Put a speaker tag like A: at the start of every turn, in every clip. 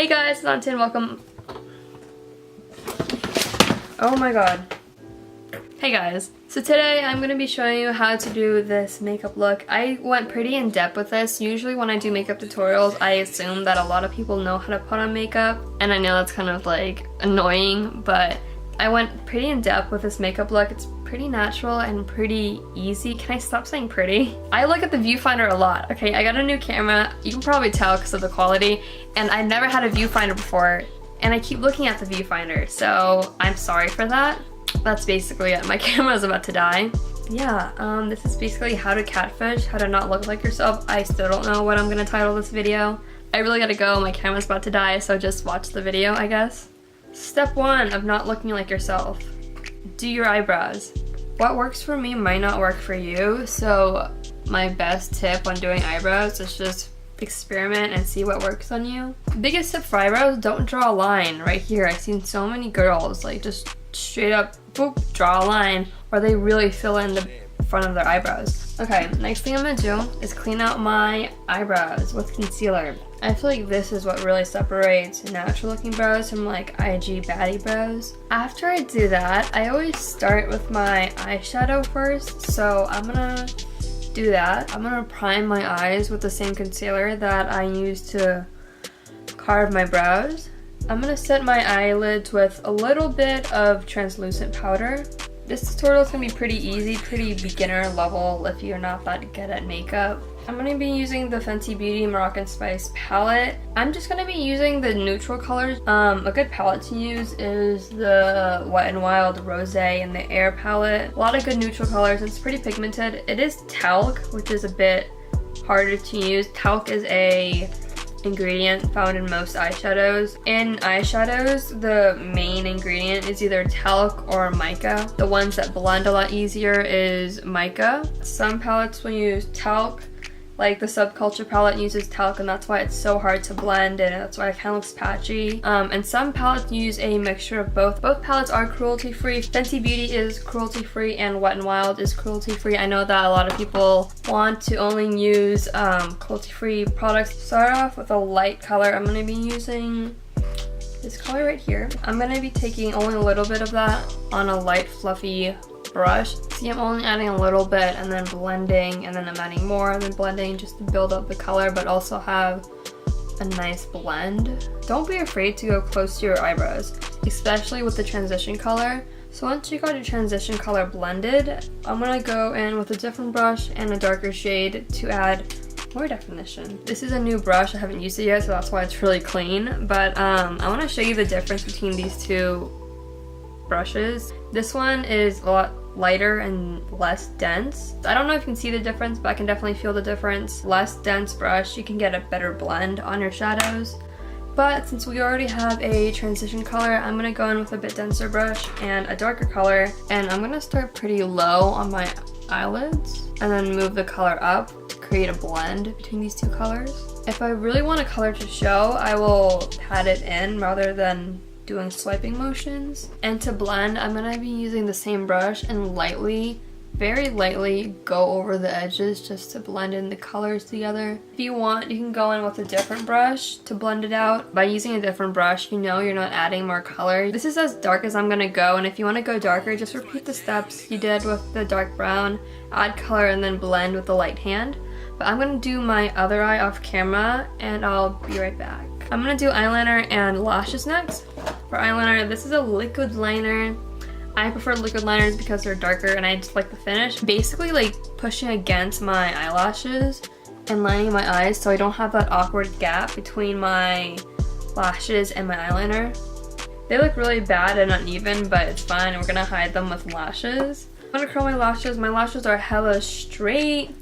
A: Hey guys, it's Anhthu and welcome. Oh my god. Hey guys. So today I'm going to be showing you how to do this makeup look. I went pretty in depth with this. Usually when I do makeup tutorials, I assume that a lot of people know how to put on makeup. And I know that's kind of like annoying, but I went pretty in depth with this makeup look. It's pretty natural and pretty easy. Can I stop saying pretty? I look at the viewfinder a lot. Okay, I got a new camera. You can probably tell because of the quality. And I've never had a viewfinder before. And I keep looking at the viewfinder. So I'm sorry for that. That's basically it. My camera is about to die. Yeah, this is basically how to catfish, how to not look like yourself. I still don't know what I'm gonna title this video. I really gotta go. My camera's about to die, so just watch the video, I guess. Step 1 of not looking like yourself. Do your eyebrows. What works for me might not work for you, so my best tip on doing eyebrows is just experiment and see what works on you. Biggest tip for eyebrows, don't draw a line right here. I've seen so many girls like just straight up boop, draw a line, or they really fill in the front of their eyebrows. Okay, next thing I'm gonna do is clean out my eyebrows with concealer. I feel like this is what really separates natural looking brows from like IG baddie brows. After I do that, I always start with my eyeshadow first, so I'm gonna do that. I'm gonna prime my eyes with the same concealer that I use to carve my brows. I'm gonna set my eyelids with a little bit of translucent powder. This tutorial is gonna be pretty easy, pretty beginner level if you're not that good at makeup. I'm gonna be using the Fenty Beauty Moroccan Spice palette. I'm just gonna be using the neutral colors. A good palette to use is the Wet n Wild Rosé and the Air palette. A lot of good neutral colors. It's pretty pigmented. It is talc, which is a bit harder to use. Talc is a ingredient found in most eyeshadows. In eyeshadows, the main ingredient is either talc or mica. The ones that blend a lot easier is mica. Some palettes will use talc, like the Subculture palette uses talc, and that's why it's so hard to blend and that's why it kind of looks patchy. And some palettes use a mixture of both. Both palettes are cruelty free. Fenty Beauty is cruelty free and Wet n Wild is cruelty free. I know that a lot of people want to only use cruelty free products. Start off with a light color. I'm going to be using this color right here. I'm going to be taking only a little bit of that on a light fluffy brush. See, I'm only adding a little bit and then blending, and then I'm adding more and then blending just to build up the color but also have a nice blend. Don't be afraid to go close to your eyebrows, especially with the transition color. So once you got your transition color blended, I'm gonna go in with a different brush and a darker shade to add more definition. This is a new brush. I haven't used it yet, so that's why it's really clean, but I want to show you the difference between these two brushes. This one is a lot lighter and less dense. I don't know if you can see the difference, but I can definitely feel the difference. Less dense brush, you can get a better blend on your shadows. But since we already have a transition color, I'm gonna go in with a bit denser brush and a darker color, and I'm gonna start pretty low on my eyelids and then move the color up to create a blend between these two colors. If I really want a color to show, I will pat it in rather than doing swiping motions. And to blend, I'm gonna be using the same brush and lightly, very lightly go over the edges just to blend in the colors together. If you want, you can go in with a different brush to blend it out. By using a different brush, you know you're not adding more color. This is as dark as I'm gonna go, and if you want to go darker, just repeat the steps you did with the dark brown, add color, and then blend with the light hand. But I'm gonna do my other eye off camera, and I'll be right back. I'm gonna do eyeliner and lashes next. For eyeliner, this is a liquid liner. I prefer liquid liners because they're darker and I just like the finish. Basically like pushing against my eyelashes and lining my eyes so I don't have that awkward gap between my lashes and my eyeliner. They look really bad and uneven, but it's fine. We're gonna hide them with lashes. I'm gonna curl my lashes. My lashes are hella straight.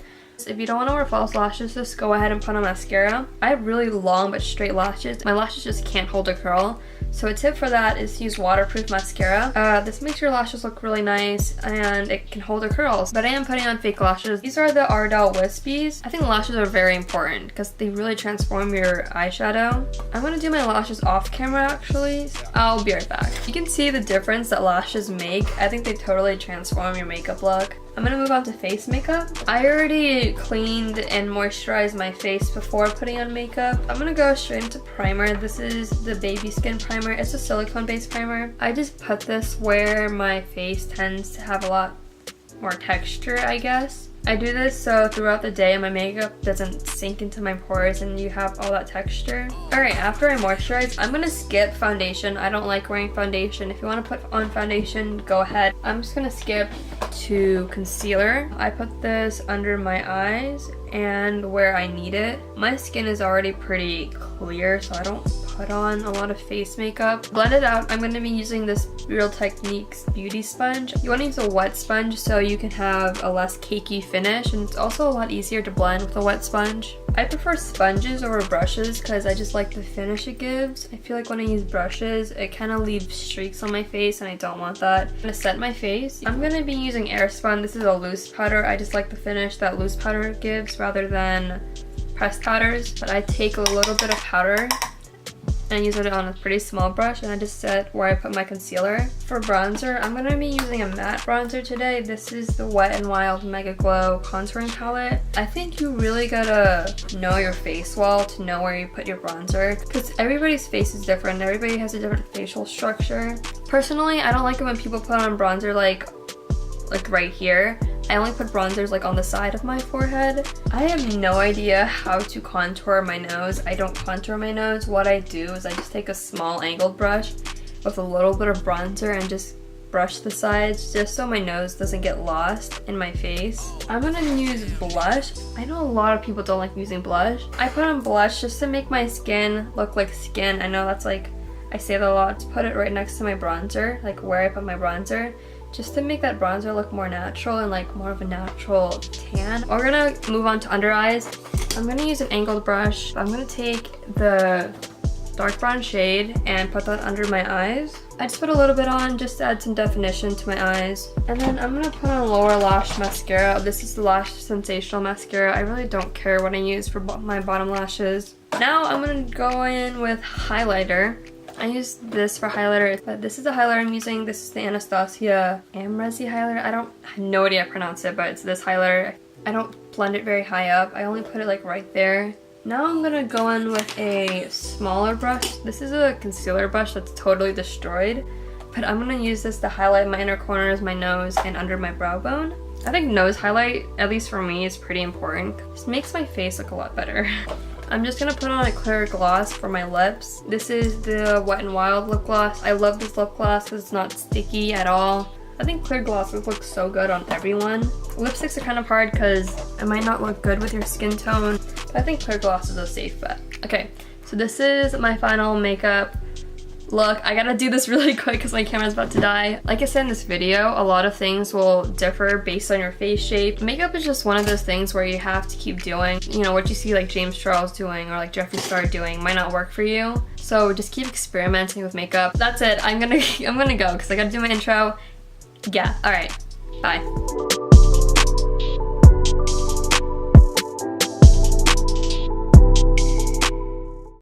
A: If you don't want to wear false lashes, just go ahead and put on mascara. I have really long but straight lashes. My lashes just can't hold a curl. So a tip for that is to use waterproof mascara. This makes your lashes look really nice and it can hold the curls. But I am putting on fake lashes. These are the Ardell Wispies. I think lashes are very important because they really transform your eyeshadow. I'm going to do my lashes off camera actually. I'll be right back. You can see the difference that lashes make. I think they totally transform your makeup look. I'm gonna move on to face makeup. I already cleaned and moisturized my face before putting on makeup. I'm gonna go straight into primer. This is the Baby Skin primer. It's a silicone based primer. I just put this where my face tends to have a lot more texture, I guess. I do this so throughout the day my makeup doesn't sink into my pores and you have all that texture. Alright, after I moisturize, I'm gonna skip foundation. I don't like wearing foundation. If you want to put on foundation, go ahead. I'm just gonna skip to concealer. I put this under my eyes and where I need it. My skin is already pretty clear, so I don't put on a lot of face makeup. Blend it out. I'm going to be using this Real Techniques beauty sponge. You want to use a wet sponge so you can have a less cakey finish, and it's also a lot easier to blend with a wet sponge. I prefer sponges over brushes because I just like the finish it gives. I feel like when I use brushes, it kind of leaves streaks on my face and I don't want that. I'm going to set my face. I'm going to be using Airspun. This is a loose powder. I just like the finish that loose powder gives rather than pressed powders. But I take a little bit of powder and use it on a pretty small brush, and I just set where I put my concealer. For bronzer, I'm going to be using a matte bronzer today. This is the Wet n Wild Mega Glow contouring palette. I think you really gotta know your face well to know where you put your bronzer, because everybody's face is different. Everybody has a different facial structure. Personally, I don't like it when people put on bronzer like right here. I only put bronzers like on the side of my forehead. I have no idea how to contour my nose. I don't contour my nose. What I do is I just take a small angled brush with a little bit of bronzer and just brush the sides just so my nose doesn't get lost in my face. I'm gonna use blush. I know a lot of people don't like using blush. I put on blush just to make my skin look like skin. I know that's like, I say that a lot. Just put it right next to my bronzer, like where I put my bronzer, just to make that bronzer look more natural and like more of a natural tan. We're gonna move on to under eyes. I'm gonna use an angled brush. I'm gonna take the dark brown shade and put that under my eyes. I just put a little bit on just to add some definition to my eyes. And then I'm gonna put on lower lash mascara. This is the Lash Sensational mascara. I really don't care what I use for my bottom lashes. Now I'm gonna go in with highlighter. I use this for highlighter, but this is the highlighter I'm using. This is the Anastasia Amrezy highlighter. I have no idea how to pronounce it, but it's this highlighter. I don't blend it very high up. I only put it like right there. Now I'm gonna go in with a smaller brush. This is a concealer brush that's totally destroyed, but I'm gonna use this to highlight my inner corners, my nose, and under my brow bone. I think nose highlight, at least for me, is pretty important. This makes my face look a lot better. I'm just gonna put on a clear gloss for my lips. This is the Wet n Wild lip gloss. I love this lip gloss because it's not sticky at all. I think clear glosses look so good on everyone. Lipsticks are kind of hard because it might not look good with your skin tone, but I think clear gloss is a safe bet. Okay, so this is my final makeup look. I gotta do this really quick because my camera's about to die. Like I said in this video, a lot of things will differ based on your face shape. Makeup is just one of those things where you have to keep doing. You know, what you see like James Charles doing or like Jeffree Star doing might not work for you. So just keep experimenting with makeup. That's it. I'm gonna go because I gotta do my intro. Yeah, alright. Bye.